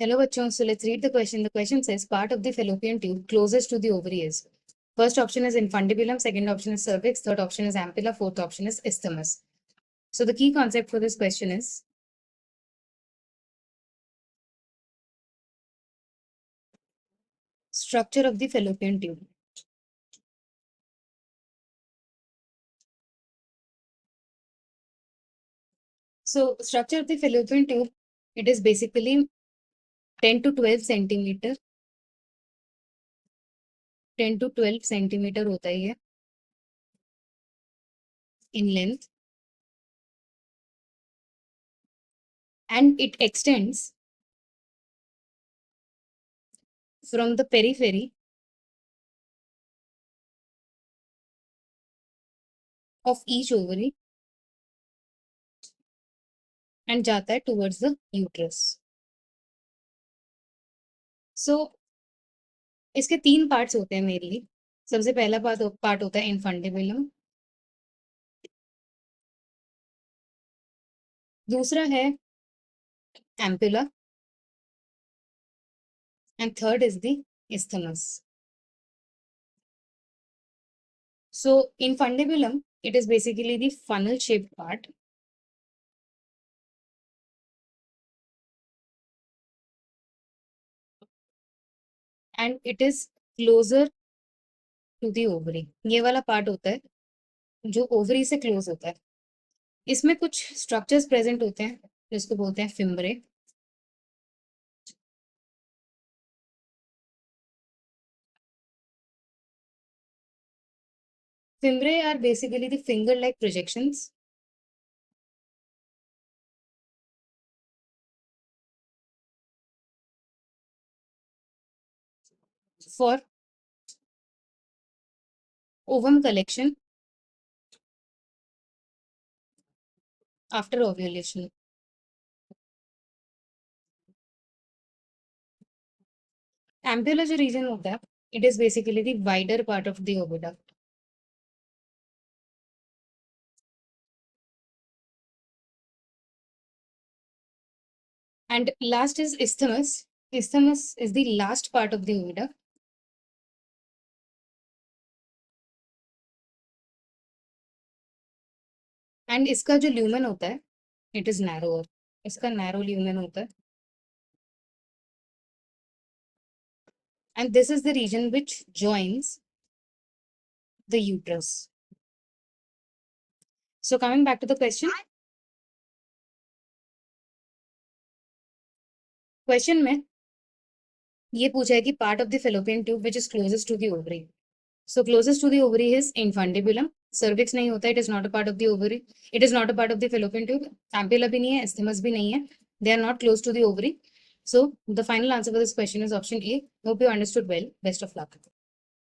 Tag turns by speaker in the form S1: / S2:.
S1: Hello bachon, so let's read the question. The question says part of the fallopian tube closest to the ovary is. First option is infundibulum, second option is cervix, third option is ampulla, fourth option is isthmus. So the key concept for this question is structure of the fallopian tube. So structure of the fallopian tube, it is basically 10 to 12 centimeter 10 to 12 centimeter होता है ये in length, and it extends from the periphery of each ovary and जाता है towards the uterus. So इसके तीन parts होते हैं mainly. सबसे पहला पार्ट होता है इनफंडिबुलम, दूसरा है ampulla, and third is the isthmus. So infundibulum, it is basically the funnel shaped part, and it is closer to the ovary. ये वाला पार्ट होता है जो ओवरी से क्लोज होता है. इसमें कुछ स्ट्रक्चर्स प्रेजेंट होते हैं जिसको बोलते हैं fimbriae. Fimbrae are basically the finger-like projections for ovum collection after ovulation. Ampulla जो region होता है, it is basically the wider part of the oviduct. And last is isthmus. Isthmus is the last part of the oviduct. And इसका जो lumen होता है, it is narrower. इसका narrow lumen होता है. And this is the region which joins the uterus. So coming back to the question. Question में ये पूछा है कि part of the fallopian tube which is closest to the ovary. So closest to the ovary is infundibulum. Cervix नहीं होता, it is not a part of the ovary. It is not a part of the fallopian tube. Ampulla भी नहीं है, isthmus भी नहीं है. They are not close to the ovary. So the final answer for this question is option A. Hope you understood well. Best of luck.